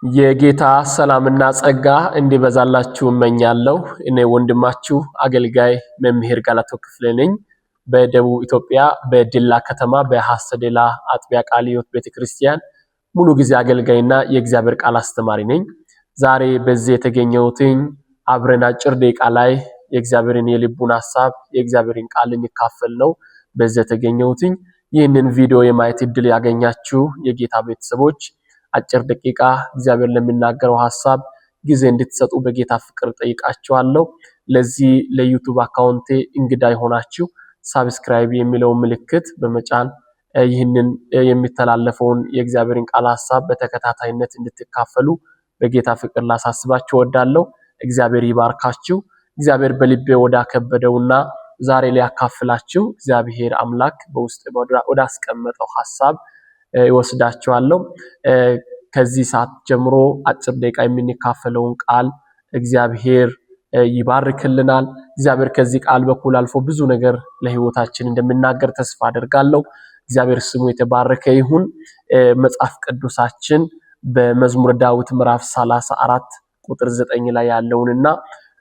የጌታ ሰላምና ጸጋ እንዲበዛላችሁ እመኛለሁ። እኔ ወንድማችሁ አገልጋይ መምህር ጋላቶ ክፍሌ ነኝ። በደቡብ ኢትዮጵያ በድላ ከተማ በሐሰደላ አጥቢያ ቃለ ሕይወት ቤተክርስቲያን ሙሉ ጊዜ አገልጋይና የእግዚአብሔር ቃል አስተማሪ ነኝ። ዛሬ በዚህ የተገኘሁትኝ አብረን አጭር ደቂቃ ላይ የእግዚአብሔርን የልቡን ሐሳብ የእግዚአብሔርን ቃል እንካፈል ነው። በዚህ የተገኘሁትኝ ይህንን ቪዲዮ የማየት እድል ያገኛችሁ የጌታ ቤተሰቦች አጭር ደቂቃ እግዚአብሔር ለሚናገረው ሐሳብ ጊዜ እንድትሰጡ በጌታ ፍቅር ጠይቃችኋለሁ። ለዚህ ለዩቲዩብ አካውንቴ እንግዳ ይሆናችሁ ሰብስክራይብ የሚለው ምልክት በመጫን ይህንን የሚተላለፈውን የእግዚአብሔርን ቃል ሐሳብ በተከታታይነት እንድትካፈሉ በጌታ ፍቅር ላሳስባችሁ እወዳለሁ። እግዚአብሔር ይባርካችሁ። እግዚአብሔር በልቤ ወዳከበደውና ዛሬ ሊያካፍላችሁ እግዚአብሔር አምላክ በውስጥ ወዳስቀመጠው ሐሳብ ይወስዳችኋለሁ። ከዚህ ሰዓት ጀምሮ አጭር ደቂቃ የምንካፈለውን ቃል እግዚአብሔር ይባርክልናል። እግዚአብሔር ከዚህ ቃል በኩል አልፎ ብዙ ነገር ለህይወታችን እንደምናገር ተስፋ አደርጋለሁ። እግዚአብሔር ስሙ የተባረከ ይሁን። መጽሐፍ ቅዱሳችን በመዝሙረ ዳዊት ምዕራፍ 34 ቁጥር 9 ላይ ያለውንና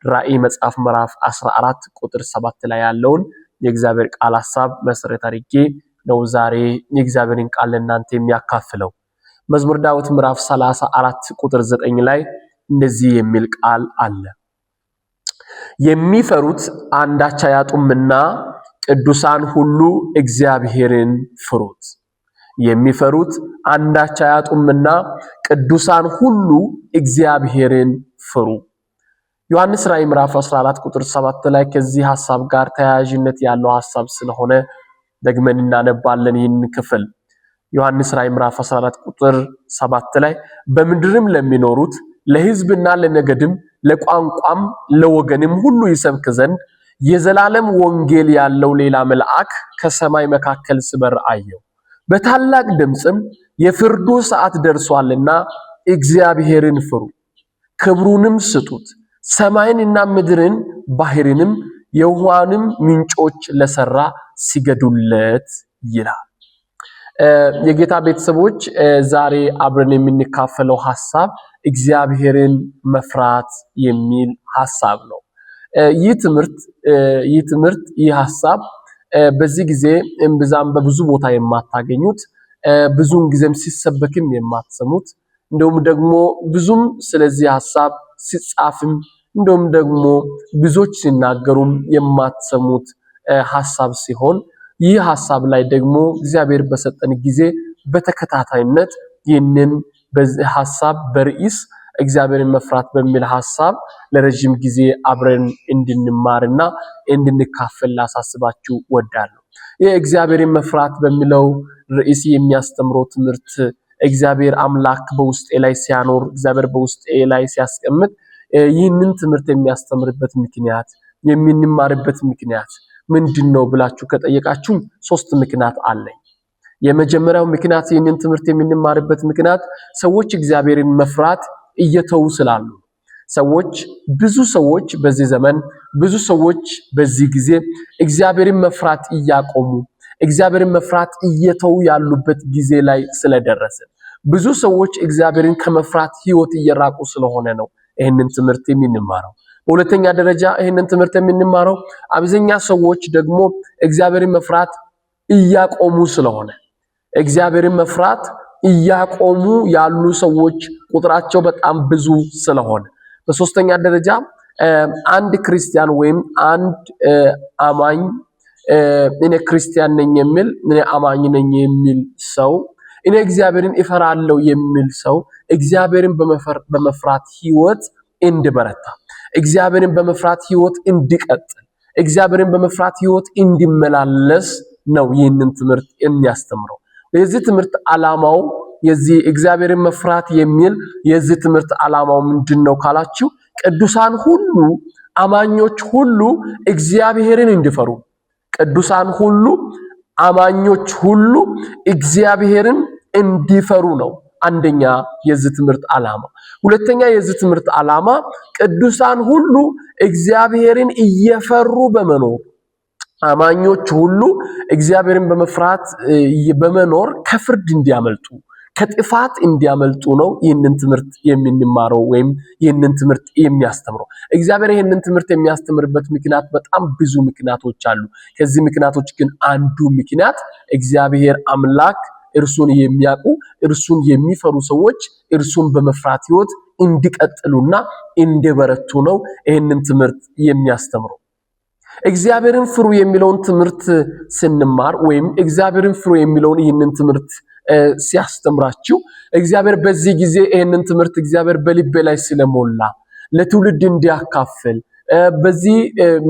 ራእይ መጽሐፍ ምዕራፍ 14 ቁጥር 7 ላይ ያለውን የእግዚአብሔር ቃል ሐሳብ መሰረት አድርጌ ነው ዛሬ የእግዚአብሔርን ቃል ለእናንተ የሚያካፍለው። መዝሙረ ዳዊት ምዕራፍ 34 ቁጥር 9 ላይ እንደዚህ የሚል ቃል አለ። የሚፈሩት አንዳች አያጡምና ቅዱሳን ሁሉ እግዚአብሔርን ፍሩት። የሚፈሩት አንዳች አያጡምና ቅዱሳን ሁሉ እግዚአብሔርን ፍሩ። ዮሐንስ ራእይ ምዕራፍ 14 ቁጥር 7 ላይ ከዚህ ሐሳብ ጋር ተያያዥነት ያለው ሐሳብ ስለሆነ ደግመን እናነባለን ይህን ክፍል። ዮሐንስ ራእይ ምዕራፍ 14 ቁጥር 7 ላይ በምድርም ለሚኖሩት ለሕዝብና ለነገድም ለቋንቋም ለወገንም ሁሉ ይሰብክ ዘንድ የዘላለም ወንጌል ያለው ሌላ መልአክ ከሰማይ መካከል ሲበር አየሁ። በታላቅ ድምጽም የፍርዱ ሰዓት ደርሷልና እግዚአብሔርን ፍሩ፣ ክብሩንም ስጡት፣ ሰማይንና ምድርን ባህርንም የውሃንም ምንጮች ለሰራ ሲገዱለት ይላል። የጌታ ቤተሰቦች ዛሬ አብረን የምንካፈለው ሐሳብ እግዚአብሔርን መፍራት የሚል ሐሳብ ነው። ይህ ሐሳብ በዚህ ጊዜ እምብዛም በብዙ ቦታ የማታገኙት ብዙን ጊዜም ሲሰበክም የማትሰሙት እንደውም ደግሞ ብዙም ስለዚህ ሐሳብ ሲጻፍም እንደውም ደግሞ ብዙዎች ሲናገሩም የማትሰሙት ሐሳብ ሲሆን ይህ ሐሳብ ላይ ደግሞ እግዚአብሔር በሰጠን ጊዜ በተከታታይነት ይህንን በዚህ ሐሳብ በርዕስ እግዚአብሔርን መፍራት በሚል ሐሳብ ለረጅም ጊዜ አብረን እንድንማርና እንድንካፈል ላሳስባችሁ ወዳለሁ። የእግዚአብሔርን መፍራት በሚለው ርዕስ የሚያስተምረው ትምህርት እግዚአብሔር አምላክ በውስጤ ላይ ሲያኖር እግዚአብሔር በውስጤ ላይ ሲያስቀምጥ ይህንን ትምህርት የሚያስተምርበት ምክንያት የምንማርበት ምክንያት ምንድነው ብላችሁ ከጠየቃችሁ ሶስት ምክንያት አለኝ። የመጀመሪያው ምክንያት ይህንን ትምህርት የምንማርበት ምክንያት ሰዎች እግዚአብሔርን መፍራት እየተው ስላሉ ብዙ ሰዎች በዚህ ዘመን ብዙ ሰዎች በዚህ ጊዜ እግዚአብሔርን መፍራት እያቆሙ እግዚአብሔርን መፍራት እየተው ያሉበት ጊዜ ላይ ስለደረሰ ብዙ ሰዎች እግዚአብሔርን ከመፍራት ህይወት እየራቁ ስለሆነ ነው ይህንን ትምህርት የምንማረው። በሁለተኛ ደረጃ ይህንን ትምህርት የምንማረው አብዛኛ ሰዎች ደግሞ እግዚአብሔርን መፍራት እያቆሙ ስለሆነ እግዚአብሔርን መፍራት እያቆሙ ያሉ ሰዎች ቁጥራቸው በጣም ብዙ ስለሆነ። በሶስተኛ ደረጃ አንድ ክርስቲያን ወይም አንድ አማኝ እኔ ክርስቲያን ነኝ የሚል እኔ አማኝ ነኝ የሚል ሰው እኔ እግዚአብሔርን እፈራለሁ የሚል ሰው እግዚአብሔርን በመፍራት ህይወት እንዲበረታ እግዚአብሔርን በመፍራት ህይወት እንዲቀጥል እግዚአብሔርን በመፍራት ህይወት እንዲመላለስ ነው ይህንን ትምህርት የሚያስተምረው። የዚህ ትምህርት ዓላማው የዚህ እግዚአብሔርን መፍራት የሚል የዚህ ትምህርት ዓላማው ምንድነው ካላችሁ ቅዱሳን ሁሉ አማኞች ሁሉ እግዚአብሔርን እንዲፈሩ ቅዱሳን ሁሉ አማኞች ሁሉ እግዚአብሔርን እንዲፈሩ ነው አንደኛ የዚህ ትምህርት ዓላማ። ሁለተኛ የዚህ ትምህርት ዓላማ ቅዱሳን ሁሉ እግዚአብሔርን እየፈሩ በመኖር አማኞች ሁሉ እግዚአብሔርን በመፍራት በመኖር ከፍርድ እንዲያመልጡ ከጥፋት እንዲያመልጡ ነው ይህንን ትምህርት የምንማረው ወይም ይህንን ትምህርት የሚያስተምረው። እግዚአብሔር ይህንን ትምህርት የሚያስተምርበት ምክንያት በጣም ብዙ ምክንያቶች አሉ። ከዚህ ምክንያቶች ግን አንዱ ምክንያት እግዚአብሔር አምላክ እርሱን የሚያውቁ እርሱን የሚፈሩ ሰዎች እርሱን በመፍራት ሕይወት እንዲቀጥሉና እንዲበረቱ ነው ይህንን ትምህርት የሚያስተምረው። እግዚአብሔርን ፍሩ የሚለውን ትምህርት ስንማር ወይም እግዚአብሔርን ፍሩ የሚለውን ይህንን ትምህርት ሲያስተምራችሁ እግዚአብሔር በዚህ ጊዜ ይህንን ትምህርት እግዚአብሔር በልቤ ላይ ስለሞላ ለትውልድ እንዲያካፍል በዚህ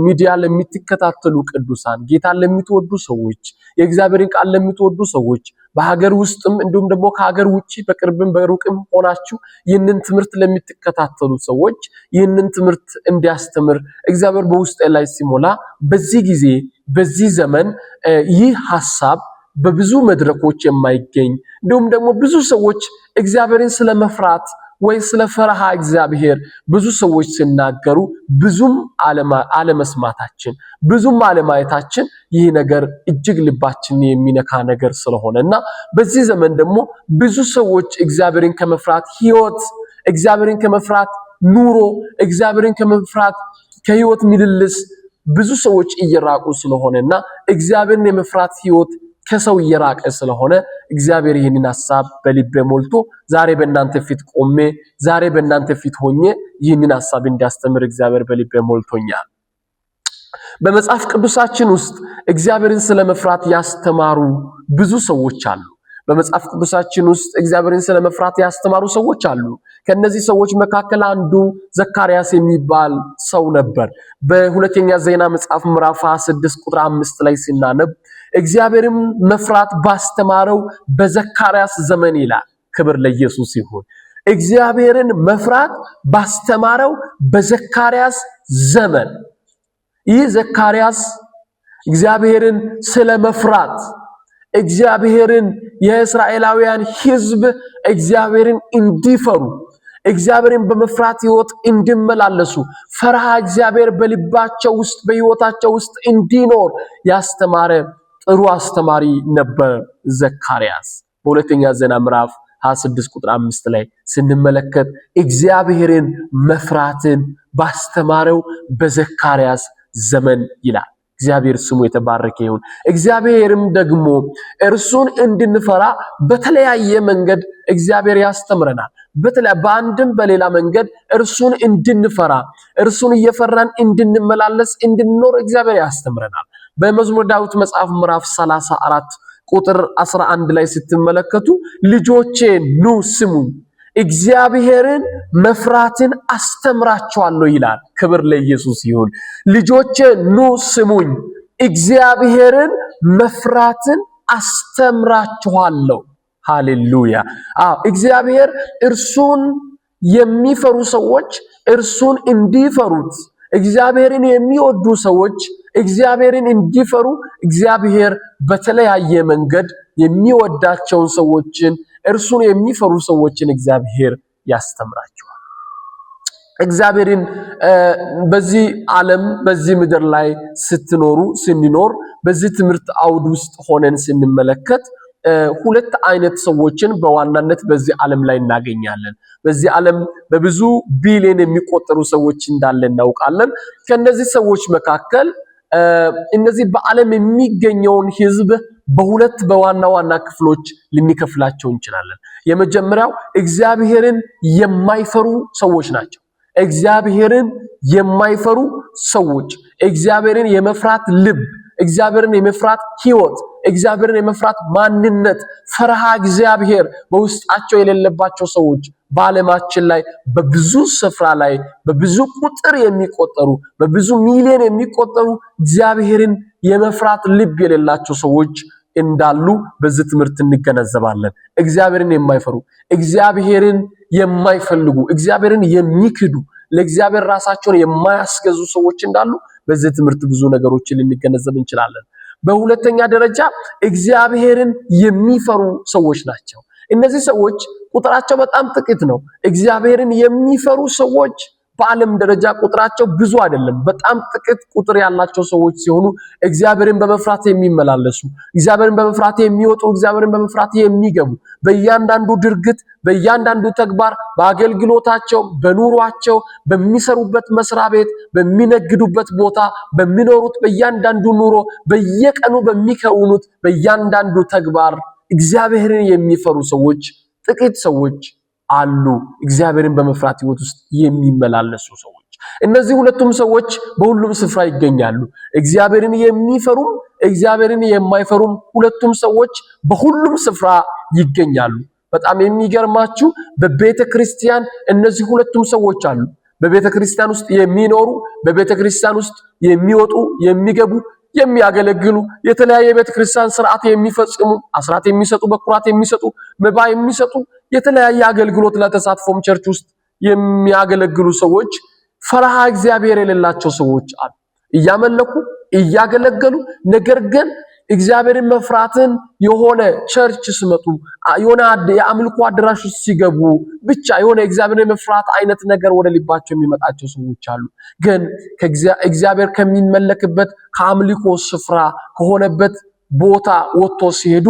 ሚዲያ ለምትከታተሉ ቅዱሳን ጌታን ለምትወዱ ሰዎች የእግዚአብሔርን ቃል ለምትወዱ ሰዎች በሀገር ውስጥም እንዲሁም ደግሞ ከሀገር ውጪ በቅርብም በሩቅም ሆናችሁ ይህንን ትምህርት ለምትከታተሉ ሰዎች ይህንን ትምህርት እንዲያስተምር እግዚአብሔር በውስጤ ላይ ሲሞላ በዚህ ጊዜ በዚህ ዘመን ይህ ሐሳብ በብዙ መድረኮች የማይገኝ እንዲሁም ደግሞ ብዙ ሰዎች እግዚአብሔርን ስለመፍራት ወይ ስለፈራሃ እግዚአብሔር ብዙ ሰዎች ሲናገሩ ብዙም አለመስማታችን ብዙም አለማየታችን ይህ ነገር እጅግ ልባችንን የሚነካ ነገር ስለሆነና በዚህ ዘመን ደግሞ ብዙ ሰዎች እግዚአብሔርን ከመፍራት ሕይወት እግዚአብሔርን ከመፍራት ኑሮ እግዚአብሔርን ከመፍራት ከሕይወት ምልልስ ብዙ ሰዎች እየራቁ ስለሆነና እግዚአብሔርን የመፍራት ሕይወት ከሰው እየራቀ ስለሆነ እግዚአብሔር ይህንን ሐሳብ በልቤ ሞልቶ ዛሬ በእናንተ ፊት ቆሜ ዛሬ በእናንተ ፊት ሆኜ ይህንን ሐሳብ እንዲያስተምር እግዚአብሔር በልቤ ሞልቶኛል። በመጽሐፍ ቅዱሳችን ውስጥ እግዚአብሔርን ስለመፍራት ያስተማሩ ብዙ ሰዎች አሉ። በመጽሐፍ ቅዱሳችን ውስጥ እግዚአብሔርን ስለመፍራት ያስተማሩ ሰዎች አሉ። ከነዚህ ሰዎች መካከል አንዱ ዘካርያስ የሚባል ሰው ነበር። በሁለተኛ ዜና መጽሐፍ ምዕራፍ 26 ቁጥር 5 ላይ ሲናነብ እግዚአብሔርን መፍራት ባስተማረው በዘካርያስ ዘመን ይላል። ክብር ለኢየሱስ ይሁን። እግዚአብሔርን መፍራት ባስተማረው በዘካርያስ ዘመን ይህ ዘካርያስ እግዚአብሔርን ስለመፍራት እግዚአብሔርን የእስራኤላውያን ሕዝብ እግዚአብሔርን እንዲፈሩ እግዚአብሔርን በመፍራት ሕይወት እንዲመላለሱ ፈርሃ እግዚአብሔር በልባቸው ውስጥ በሕይወታቸው ውስጥ እንዲኖር ያስተማረ ጥሩ አስተማሪ ነበር ዘካርያስ። በሁለተኛ ዜና ምዕራፍ 26 ቁጥር 5 ላይ ስንመለከት እግዚአብሔርን መፍራትን ባስተማረው በዘካርያስ ዘመን ይላል። እግዚአብሔር ስሙ የተባረከ ይሁን። እግዚአብሔርም ደግሞ እርሱን እንድንፈራ በተለያየ መንገድ እግዚአብሔር ያስተምረናል። በአንድም በሌላ መንገድ እርሱን እንድንፈራ እርሱን እየፈራን እንድንመላለስ እንድንኖር እግዚአብሔር ያስተምረናል። በመዝሙረ ዳዊት መጽሐፍ ምዕራፍ 34 ቁጥር 11 ላይ ስትመለከቱ ልጆቼ ኑ ስሙኝ እግዚአብሔርን መፍራትን አስተምራችኋለሁ ይላል። ክብር ለኢየሱስ ይሁን። ልጆቼ ኑ ስሙኝ እግዚአብሔርን መፍራትን አስተምራችኋለሁ። ሃሌሉያ። እግዚአብሔር እርሱን የሚፈሩ ሰዎች እርሱን እንዲፈሩት እግዚአብሔርን የሚወዱ ሰዎች እግዚአብሔርን እንዲፈሩ እግዚአብሔር በተለያየ መንገድ የሚወዳቸውን ሰዎችን እርሱን የሚፈሩ ሰዎችን እግዚአብሔር ያስተምራቸዋል። እግዚአብሔርን በዚህ ዓለም በዚህ ምድር ላይ ስንኖር በዚህ ትምህርት አውድ ውስጥ ሆነን ስንመለከት ሁለት አይነት ሰዎችን በዋናነት በዚህ ዓለም ላይ እናገኛለን። በዚህ ዓለም በብዙ ቢሊዮን የሚቆጠሩ ሰዎች እንዳለ እናውቃለን። ከነዚህ ሰዎች መካከል እነዚህ በዓለም የሚገኘውን ሕዝብ በሁለት በዋና ዋና ክፍሎች ልንከፍላቸው እንችላለን። የመጀመሪያው እግዚአብሔርን የማይፈሩ ሰዎች ናቸው። እግዚአብሔርን የማይፈሩ ሰዎች እግዚአብሔርን የመፍራት ልብ እግዚአብሔርን የመፍራት ሕይወት እግዚአብሔርን የመፍራት ማንነት ፈርሃ እግዚአብሔር በውስጣቸው የሌለባቸው ሰዎች በዓለማችን ላይ በብዙ ስፍራ ላይ በብዙ ቁጥር የሚቆጠሩ በብዙ ሚሊዮን የሚቆጠሩ እግዚአብሔርን የመፍራት ልብ የሌላቸው ሰዎች እንዳሉ በዚህ ትምህርት እንገነዘባለን። እግዚአብሔርን የማይፈሩ እግዚአብሔርን የማይፈልጉ እግዚአብሔርን የሚክዱ ለእግዚአብሔር ራሳቸውን የማያስገዙ ሰዎች እንዳሉ በዚህ ትምህርት ብዙ ነገሮችን ልንገነዘብ እንችላለን። በሁለተኛ ደረጃ እግዚአብሔርን የሚፈሩ ሰዎች ናቸው። እነዚህ ሰዎች ቁጥራቸው በጣም ጥቂት ነው። እግዚአብሔርን የሚፈሩ ሰዎች በዓለም ደረጃ ቁጥራቸው ብዙ አይደለም በጣም ጥቂት ቁጥር ያላቸው ሰዎች ሲሆኑ እግዚአብሔርን በመፍራት የሚመላለሱ እግዚአብሔርን በመፍራት የሚወጡ እግዚአብሔርን በመፍራት የሚገቡ በእያንዳንዱ ድርጊት በእያንዳንዱ ተግባር በአገልግሎታቸው በኑሯቸው በሚሰሩበት መስሪያ ቤት በሚነግዱበት ቦታ በሚኖሩት በእያንዳንዱ ኑሮ በየቀኑ በሚከውኑት በእያንዳንዱ ተግባር እግዚአብሔርን የሚፈሩ ሰዎች ጥቂት ሰዎች አሉ እግዚአብሔርን በመፍራት ህይወት ውስጥ የሚመላለሱ ሰዎች እነዚህ ሁለቱም ሰዎች በሁሉም ስፍራ ይገኛሉ እግዚአብሔርን የሚፈሩም እግዚአብሔርን የማይፈሩም ሁለቱም ሰዎች በሁሉም ስፍራ ይገኛሉ በጣም የሚገርማችሁ በቤተክርስቲያን እነዚህ ሁለቱም ሰዎች አሉ በቤተክርስቲያን ውስጥ የሚኖሩ በቤተክርስቲያን ውስጥ የሚወጡ የሚገቡ የሚያገለግሉ የተለያየ ቤተክርስቲያን ሥርዓት የሚፈጽሙ አስራት የሚሰጡ በኩራት የሚሰጡ መባ የሚሰጡ የተለያየ አገልግሎት ለተሳትፎም ቸርች ውስጥ የሚያገለግሉ ሰዎች ፈራሃ እግዚአብሔር የሌላቸው ሰዎች አሉ እያመለኩ እያገለገሉ ነገር ግን እግዚአብሔርን መፍራትን የሆነ ቸርች ሲመጡ የሆነ የአምልኮ አድራሽ ሲገቡ ብቻ የሆነ እግዚአብሔርን መፍራት አይነት ነገር ወደ ልባቸው የሚመጣቸው ሰዎች አሉ ግን እግዚአብሔር ከሚመለክበት ከአምልኮ ስፍራ ከሆነበት ቦታ ወጥቶ ሲሄዱ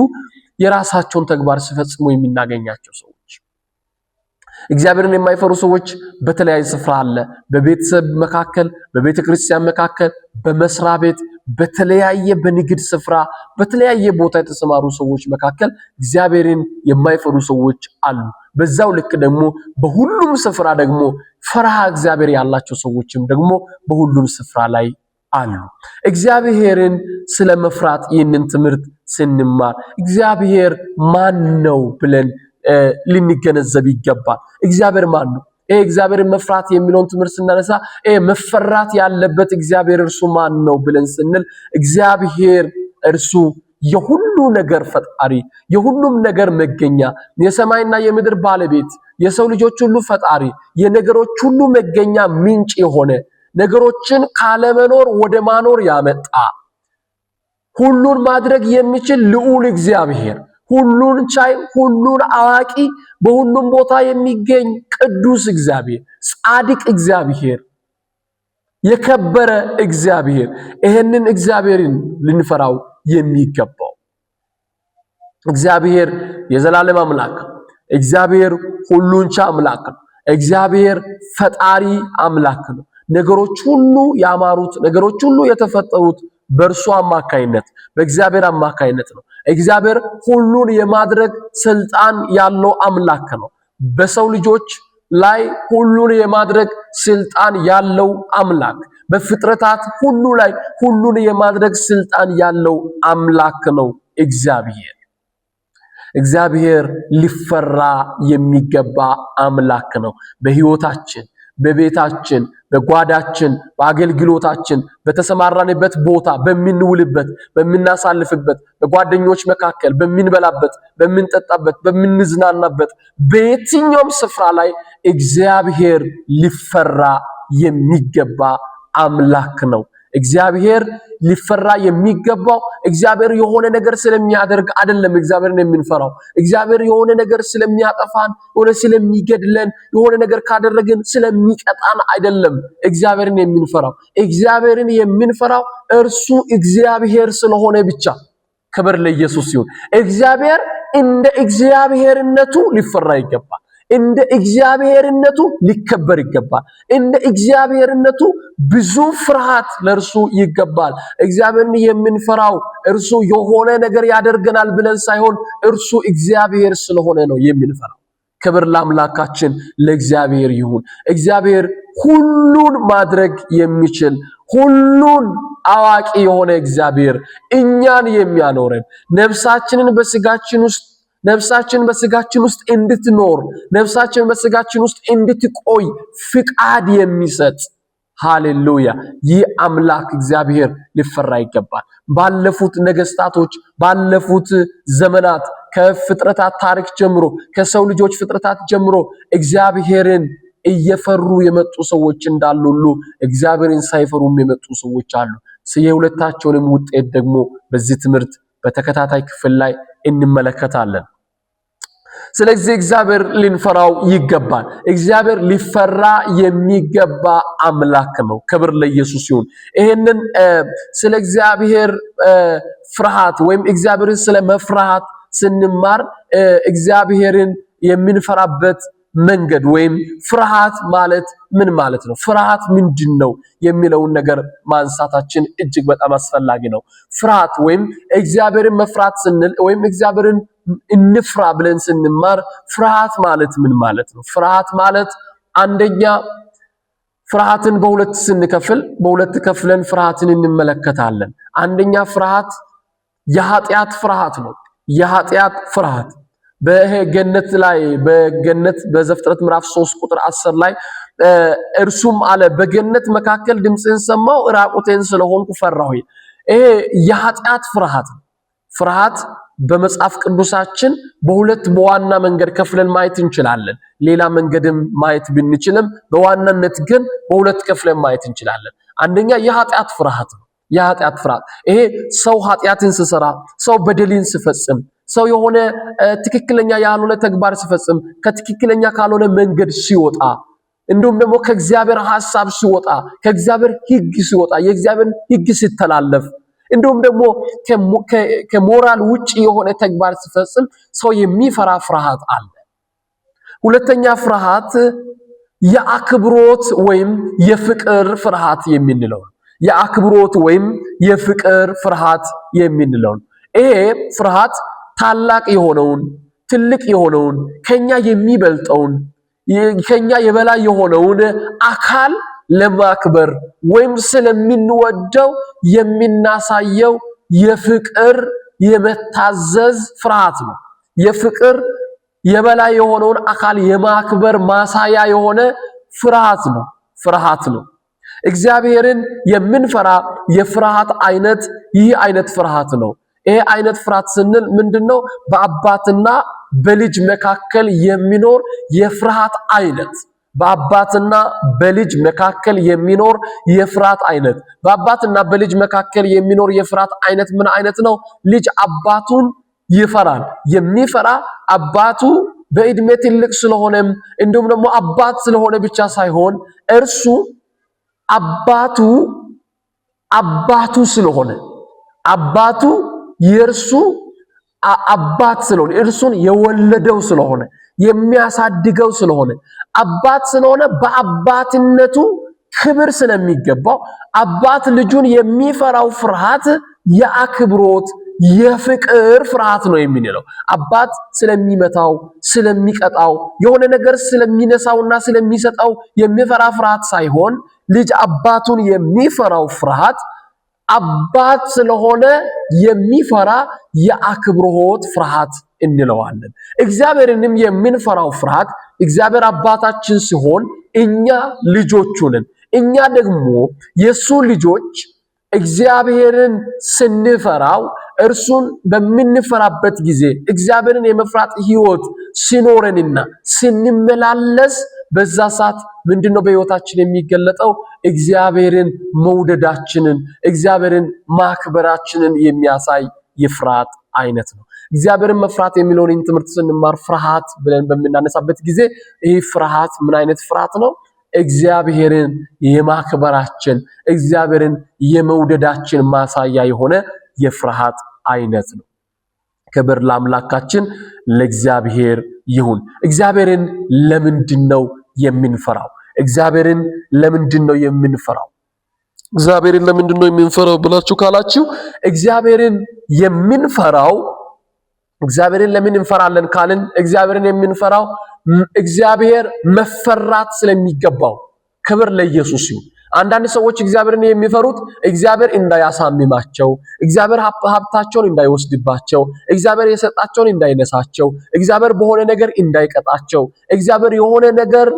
የራሳቸውን ተግባር ሲፈጽሙ የሚናገኛቸው ሰዎች እግዚአብሔርን የማይፈሩ ሰዎች በተለያየ ስፍራ አለ በቤተሰብ መካከል በቤተክርስቲያን መካከል በመስሪያ ቤት በተለያየ በንግድ ስፍራ በተለያየ ቦታ የተሰማሩ ሰዎች መካከል እግዚአብሔርን የማይፈሩ ሰዎች አሉ በዛው ልክ ደግሞ በሁሉም ስፍራ ደግሞ ፈራሃ እግዚአብሔር ያላቸው ሰዎችም ደግሞ በሁሉም ስፍራ ላይ አሉ እግዚአብሔርን ስለመፍራት ይህንን ትምህርት ስንማር እግዚአብሔር ማን ነው ብለን ልንገነዘብ ይገባል እግዚአብሔር ማን ነው እግዚአብሔርን መፍራት የሚለውን ትምህርት ስናነሳ መፈራት ያለበት እግዚአብሔር እርሱ ማን ነው ብለን ስንል እግዚአብሔር እርሱ የሁሉ ነገር ፈጣሪ የሁሉም ነገር መገኛ የሰማይና የምድር ባለቤት የሰው ልጆች ሁሉ ፈጣሪ የነገሮች ሁሉ መገኛ ምንጭ የሆነ ነገሮችን ካለመኖር ወደ ማኖር ያመጣ ሁሉን ማድረግ የሚችል ልዑል እግዚአብሔር ሁሉን ቻይ ሁሉን አዋቂ በሁሉም ቦታ የሚገኝ ቅዱስ እግዚአብሔር ጻድቅ እግዚአብሔር የከበረ እግዚአብሔር ይሄንን እግዚአብሔርን ልንፈራው የሚገባው እግዚአብሔር የዘላለም አምላክ እግዚአብሔር ሁሉን ቻይ አምላክ እግዚአብሔር ፈጣሪ አምላክ ነው ነገሮች ሁሉ ያማሩት ነገሮች ሁሉ የተፈጠሩት በእርሱ አማካይነት በእግዚአብሔር አማካይነት ነው እግዚአብሔር ሁሉን የማድረግ ስልጣን ያለው አምላክ ነው በሰው ልጆች ላይ ሁሉን የማድረግ ስልጣን ያለው አምላክ በፍጥረታት ሁሉ ላይ ሁሉን የማድረግ ስልጣን ያለው አምላክ ነው እግዚአብሔር ሊፈራ የሚገባ አምላክ ነው በህይወታችን በቤታችን በጓዳችን በአገልግሎታችን በተሰማራንበት ቦታ በሚንውልበት በሚናሳልፍበት በጓደኞች መካከል በሚንበላበት በሚንጠጣበት በሚንዝናናበት በየትኛውም ስፍራ ላይ እግዚአብሔር ሊፈራ የሚገባ አምላክ ነው እግዚአብሔር ሊፈራ የሚገባው እግዚአብሔር የሆነ ነገር ስለሚያደርግ አይደለም እግዚአብሔርን የምንፈራው እግዚአብሔር የሆነ ነገር ስለሚያጠፋን የሆነ ስለሚገድለን የሆነ ነገር ካደረግን ስለሚቀጣን አይደለም እግዚአብሔርን የምንፈራው እግዚአብሔርን የምንፈራው እርሱ እግዚአብሔር ስለሆነ ብቻ ክብር ለኢየሱስ ይሁን እግዚአብሔር እንደ እግዚአብሔርነቱ ሊፈራ ይገባል እንደ እግዚአብሔርነቱ ሊከበር ይገባል እንደ እግዚአብሔርነቱ ብዙ ፍርሃት ለርሱ ይገባል እግዚአብሔርን የምንፈራው እርሱ የሆነ ነገር ያደርገናል ብለን ሳይሆን እርሱ እግዚአብሔር ስለሆነ ነው የምንፈራው ክብር ለአምላካችን ለእግዚአብሔር ይሁን እግዚአብሔር ሁሉን ማድረግ የሚችል ሁሉን አዋቂ የሆነ እግዚአብሔር እኛን የሚያኖረን ነፍሳችንን በስጋችን ውስጥ እንድትኖር ነፍሳችን በስጋችን ውስጥ እንድትቆይ ፍቃድ የሚሰጥ ሃሌሉያ ይህ አምላክ እግዚአብሔር ሊፈራ ይገባል ባለፉት ነገስታቶች ባለፉት ዘመናት ከፍጥረታት ታሪክ ጀምሮ ከሰው ልጆች ፍጥረታት ጀምሮ እግዚአብሔርን እየፈሩ የመጡ ሰዎች እንዳሉ ሁሉ እግዚአብሔርን ሳይፈሩም የመጡ ሰዎች አሉ የሁለታቸውንም ውጤት ደግሞ በዚህ ትምህርት በተከታታይ ክፍል ላይ እንመለከታለን ስለዚህ እግዚአብሔር ልንፈራው ይገባል። እግዚአብሔር ሊፈራ የሚገባ አምላክ ነው። ክብር ለኢየሱስ ይሁን። ይሄንን ስለ እግዚአብሔር ፍርሃት ወይም እግዚአብሔርን ስለ መፍራት ስንማር እግዚአብሔርን የምንፈራበት መንገድ ወይም ፍርሃት ማለት ምን ማለት ነው? ፍርሃት ምንድነው የሚለውን ነገር ማንሳታችን እጅግ በጣም አስፈላጊ ነው። ፍርሃት ወይም እግዚአብሔርን መፍራት ስንል ወይም እግዚአብሔርን እንፍራ ብለን ስንማር ፍርሃት ማለት ምን ማለት ነው? ፍርሃት ማለት አንደኛ ፍርሃትን በሁለት ከፍለን ፍርሃትን እንመለከታለን። አንደኛ ፍርሃት የኃጢአት ፍርሃት ነው። የኃጢአት ፍርሃት በገነት ላይ በዘፍጥረት ምዕራፍ 3 ቁጥር 10 ላይ እርሱም አለ በገነት መካከል ድምጽን ሰማው ራቁቴን ስለሆንኩ ፈራሁ። ይሄ የኃጢአት ፍርሃት ነው። ፍርሃት በመጽሐፍ ቅዱሳችን በሁለት በዋና መንገድ ከፍለን ማየት እንችላለን። ሌላ መንገድም ማየት ብንችልም በዋናነት ግን በሁለት ከፍለን ማየት እንችላለን። አንደኛ የኃጢአት ፍርሃት ነው። የኃጢአት ፍርሃት ይሄ ሰው ኃጢአትን ሲሰራ፣ ሰው በደልን ሲፈጽም፣ ሰው የሆነ ትክክለኛ ያልሆነ ተግባር ሲፈጽም፣ ከትክክለኛ ካልሆነ መንገድ ሲወጣ፣ እንዲሁም ደግሞ ከእግዚአብሔር ሐሳብ ሲወጣ፣ ከእግዚአብሔር ሕግ ሲወጣ፣ የእግዚአብሔር ሕግ ሲተላለፍ፣ እንዲሁም ደግሞ ከሞራል ውጪ የሆነ ተግባር ሲፈጽም ሰው የሚፈራ ፍርሃት አለ። ሁለተኛ ፍርሃት የአክብሮት ወይም የፍቅር ፍርሃት የምንለው ነው። የአክብሮት ወይም የፍቅር ፍርሃት የምንለው ነው። ይሄ ፍርሃት ታላቅ የሆነውን ትልቅ የሆነውን ከኛ የሚበልጠውን ከኛ የበላይ የሆነውን አካል ለማክበር ወይም ስለምንወደው የምናሳየው የፍቅር የመታዘዝ ፍርሃት ነው። የፍቅር የበላይ የሆነውን አካል የማክበር ማሳያ የሆነ ፍርሃት ነው። እግዚአብሔርን የምንፈራ የፍርሃት አይነት ይህ አይነት ፍርሃት ነው። ይሄ አይነት ፍርሃት ስንል ምንድነው? በአባትና በልጅ መካከል የሚኖር የፍርሃት አይነት በአባትና በልጅ መካከል የሚኖር የፍርሃት አይነት በአባትና በልጅ መካከል የሚኖር የፍርሃት አይነት ምን አይነት ነው? ልጅ አባቱን ይፈራል። የሚፈራ አባቱ በእድሜ ትልቅ ስለሆነም እንዲሁም ደግሞ አባት ስለሆነ ብቻ ሳይሆን እርሱ አባቱ ስለሆነ አባቱ የእርሱ አባት ስለሆነ እርሱን የወለደው ስለሆነ የሚያሳድገው ስለሆነ አባት ስለሆነ በአባትነቱ ክብር ስለሚገባው አባት ልጁን የሚፈራው ፍርሃት የአክብሮት የፍቅር ፍርሃት ነው የምንለው። አባት ስለሚመታው ስለሚቀጣው የሆነ ነገር ስለሚነሳውና ስለሚሰጠው የሚፈራ ፍርሃት ሳይሆን ልጅ አባቱን የሚፈራው ፍርሃት አባት ስለሆነ የሚፈራ የአክብሮት ፍርሃት እንለዋለን። እግዚአብሔርንም የምንፈራው ፍርሃት እግዚአብሔር አባታችን ሲሆን እኛ ልጆቹ ነን። እኛ ደግሞ የሱ ልጆች እግዚአብሔርን ስንፈራው እርሱን በምንፈራበት ጊዜ እግዚአብሔርን የመፍራት ሕይወት ሲኖረንና ስንመላለስ በዛ ሰዓት ምንድነው በሕይወታችን የሚገለጠው? እግዚአብሔርን መውደዳችንን እግዚአብሔርን ማክበራችንን የሚያሳይ የፍርሃት አይነት ነው። እግዚአብሔርን መፍራት የሚለውን ትምህርት ስንማር ፍርሃት ብለን በምናነሳበት ጊዜ ይህ ፍርሃት ምን አይነት ፍርሃት ነው? እግዚአብሔርን የማክበራችን እግዚአብሔርን የመውደዳችን ማሳያ የሆነ የፍርሃት አይነት ነው። ክብር ለአምላካችን ለእግዚአብሔር ይሁን። እግዚአብሔርን ለምንድነው የምንፈራው? እግዚአብሔርን ለምንድነው የምንፈራው? እግዚአብሔርን ለምንድነው የምንፈራው ብላችሁ ካላችሁ እግዚአብሔርን ለምን እንፈራለን ካልን እግዚአብሔርን የምንፈራው እግዚአብሔር መፈራት ስለሚገባው። ክብር ለኢየሱስ ይሁን። አንዳንድ ሰዎች እግዚአብሔርን የሚፈሩት እግዚአብሔር እንዳያሳምማቸው፣ እግዚአብሔር ሀብታቸውን እንዳይወስድባቸው፣ እግዚአብሔር የሰጣቸውን እንዳይነሳቸው፣ እግዚአብሔር በሆነ ነገር እንዳይቀጣቸው፣ እግዚአብሔር የሆነ ነገር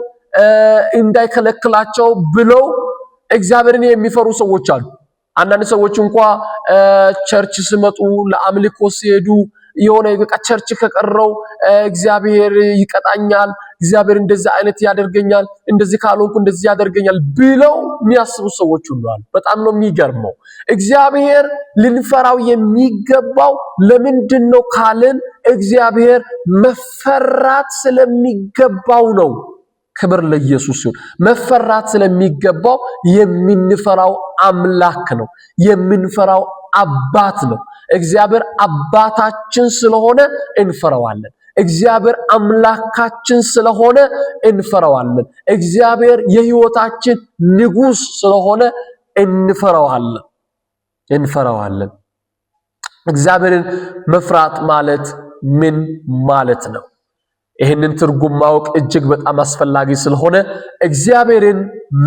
እንዳይከለክላቸው ብለው እግዚአብሔርን የሚፈሩ ሰዎች አሉ። አንዳንድ ሰዎች እንኳን ቸርች ሲመጡ ለአምልኮ ሲሄዱ የሆነ በቃ ቸርች ከቀረው እግዚአብሔር ይቀጣኛል፣ እግዚአብሔር እንደዚህ አይነት ያደርገኛል፣ እንደዚህ ካልሆንኩ እንደዚህ ያደርገኛል ብለው የሚያስቡ ሰዎች ሁሉ አሉ። በጣም ነው የሚገርመው። እግዚአብሔር ልንፈራው የሚገባው ለምንድነው ካልን እግዚአብሔር መፈራት ስለሚገባው ነው። ክብር ለኢየሱስ ይሁን። መፈራት ስለሚገባው የምንፈራው አምላክ ነው፣ የምንፈራው አባት ነው። እግዚአብሔር አባታችን ስለሆነ እንፈራዋለን። እግዚአብሔር አምላካችን ስለሆነ እንፈራዋለን። እግዚአብሔር የሕይወታችን ንጉሥ ስለሆነ እንፈራዋለን። እግዚአብሔርን መፍራት ማለት ምን ማለት ነው? ይህንን ትርጉም ማወቅ እጅግ በጣም አስፈላጊ ስለሆነ እግዚአብሔርን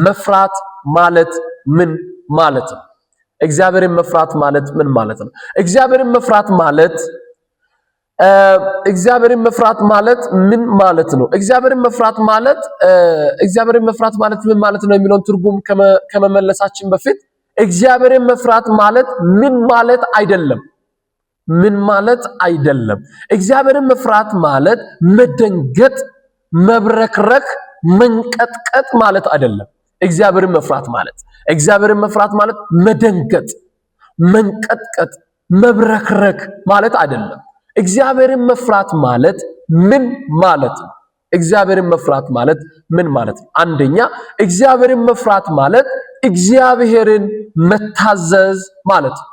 መፍራት ማለት ምን ማለት ነው? እግዚአብሔርን መፍራት ማለት ምን ማለት ነው? እግዚአብሔርን መፍራት ማለት ምን ማለት ነው? እግዚአብሔርን መፍራት ማለት ምን ማለት ነው የሚለውን ትርጉም ከመመለሳችን በፊት እግዚአብሔርን መፍራት ማለት ምን ማለት አይደለም። እግዚአብሔርን መፍራት ማለት መደንገጥ፣ መብረክረክ፣ መንቀጥቀጥ ማለት አይደለም። እግዚአብሔርን መፍራት ማለት መደንገጥ፣ መንቀጥቀጥ፣ መብረክረክ ማለት አይደለም። እግዚአብሔርን መፍራት ማለት ምን ማለት ነው? እግዚአብሔርን መፍራት ማለት ምን ማለት ነው? አንደኛ እግዚአብሔርን መፍራት ማለት እግዚአብሔርን መታዘዝ ማለት ነው።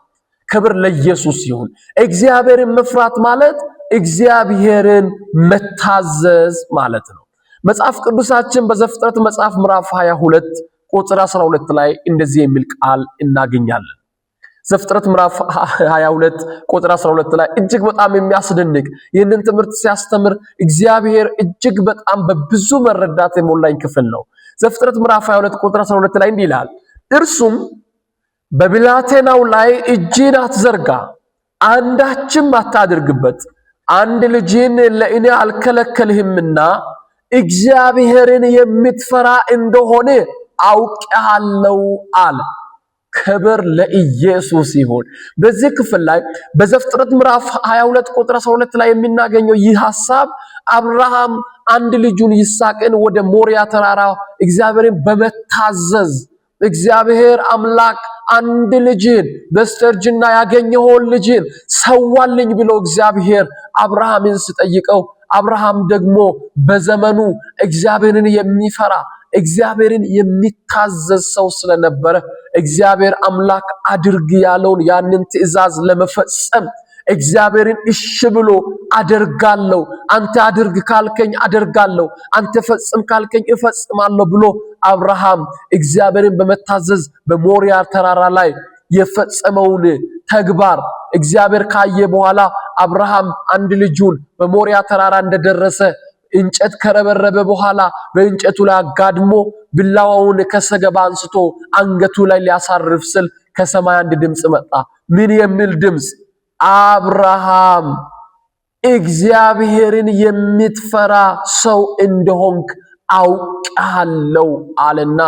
ክብር ለኢየሱስ ይሁን። እግዚአብሔርን መፍራት ማለት እግዚአብሔርን መታዘዝ ማለት ነው። መጽሐፍ ቅዱሳችን በዘፍጥረት መጽሐፍ ምዕራፍ 22 ቁጥር 12 ላይ እንደዚህ የሚል ቃል እናገኛለን። ዘፍጥረት ምዕራፍ 22 ቁጥር 12 ላይ እጅግ በጣም የሚያስደንቅ ይህንን ትምህርት ሲያስተምር እግዚአብሔር እጅግ በጣም በብዙ መረዳት የሞላኝ ክፍል ነው። ዘፍጥረት ምዕራፍ 22 ቁጥር 12 ላይ እንዲህ ይላል፣ እርሱም በብላቴናው ላይ እጅን አትዘርጋ፣ አንዳችም አታድርግበት፣ አንድ ልጅን ለእኔ አልከለከልህምና እግዚአብሔርን የምትፈራ እንደሆነ አውቄሃለሁ አለ። ክብር ለኢየሱስ ይሁን። በዚህ ክፍል ላይ በዘፍጥረት ምዕራፍ 22 ቁጥር 12 ላይ የምናገኘው ይህ ሐሳብ አብርሃም አንድ ልጁን ይስሐቅን ወደ ሞሪያ ተራራ እግዚአብሔርን በመታዘዝ እግዚአብሔር አምላክ አንድ ልጅን በስተርጅና ያገኘውን ልጅን ሰዋልኝ ብሎ እግዚአብሔር አብርሃምን ሲጠይቀው አብርሃም ደግሞ በዘመኑ እግዚአብሔርን የሚፈራ እግዚአብሔርን የሚታዘዝ ሰው ስለነበረ እግዚአብሔር አምላክ አድርግ ያለውን ያንን ትእዛዝ ለመፈጸም እግዚአብሔርን እሺ ብሎ አደርጋለሁ፣ አንተ አድርግ ካልከኝ አደርጋለሁ፣ አንተ ፈጽም ካልከኝ እፈጽማለሁ ብሎ አብርሃም እግዚአብሔርን በመታዘዝ በሞሪያ ተራራ ላይ የፈጸመውን ተግባር እግዚአብሔር ካየ በኋላ አብርሃም አንድ ልጁን በሞሪያ ተራራ እንደደረሰ እንጨት ከረበረበ በኋላ በእንጨቱ ላይ አጋድሞ ብላዋውን ከሰገባ አንስቶ አንገቱ ላይ ሊያሳርፍ ስል ከሰማይ አንድ ድምጽ መጣ። ምን የሚል ድምጽ? አብርሃም እግዚአብሔርን የምትፈራ ሰው እንደሆንክ አውቃለሁ አለና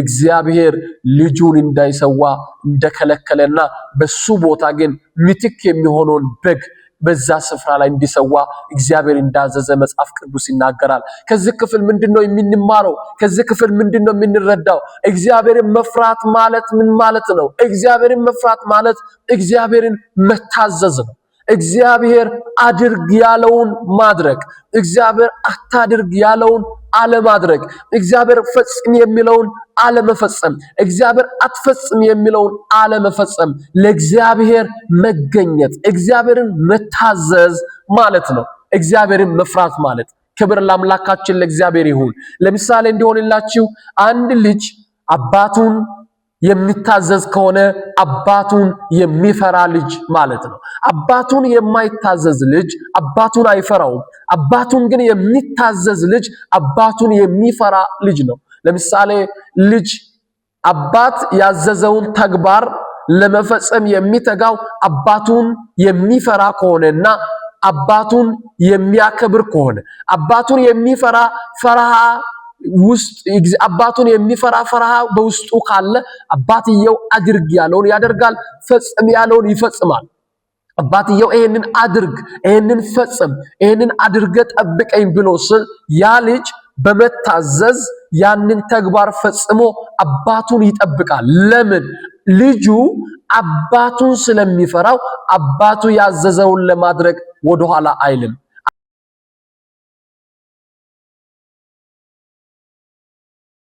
እግዚአብሔር ልጁን እንዳይሰዋ እንደከለከለና በሱ ቦታ ግን ምትክ የሚሆነውን በግ በዛ ስፍራ ላይ እንዲሰዋ እግዚአብሔር እንዳዘዘ መጽሐፍ ቅዱስ ይናገራል። ከዚህ ክፍል ምንድነው የምንማረው? ከዚህ ክፍል ምንድነው የምንረዳው? እግዚአብሔርን መፍራት ማለት ምን ማለት ነው? እግዚአብሔርን መፍራት ማለት እግዚአብሔርን መታዘዝ ነው። እግዚአብሔር አድርግ ያለውን ማድረግ፣ እግዚአብሔር አታድርግ ያለውን አለማድረግ፣ እግዚአብሔር ፈጽም የሚለውን አለመፈጸም፣ እግዚአብሔር አትፈጽም የሚለውን አለመፈጸም፣ ለእግዚአብሔር መገኘት፣ እግዚአብሔርን መታዘዝ ማለት ነው እግዚአብሔርን መፍራት ማለት። ክብር ለአምላካችን ለእግዚአብሔር ይሁን። ለምሳሌ እንዲሆንላችሁ አንድ ልጅ አባቱን የሚታዘዝ ከሆነ አባቱን የሚፈራ ልጅ ማለት ነው። አባቱን የማይታዘዝ ልጅ አባቱን አይፈራውም። አባቱን ግን የሚታዘዝ ልጅ አባቱን የሚፈራ ልጅ ነው። ለምሳሌ ልጅ አባት ያዘዘውን ተግባር ለመፈጸም የሚተጋው አባቱን የሚፈራ ከሆነና አባቱን የሚያከብር ከሆነ፣ አባቱን የሚፈራ ፈርሃ ውስጥ አባቱን የሚፈራ ፈርሃ በውስጡ ካለ አባትየው አድርግ ያለውን ያደርጋል፣ ፈጽም ያለውን ይፈጽማል። አባትየው ይሄንን አድርግ፣ ይሄንን ፈጽም፣ ይሄንን አድርገ ጠብቀኝ ብሎ ስል ያ ልጅ በመታዘዝ ያንን ተግባር ፈጽሞ አባቱን ይጠብቃል። ለምን? ልጁ አባቱን ስለሚፈራው አባቱ ያዘዘውን ለማድረግ ወደኋላ አይልም።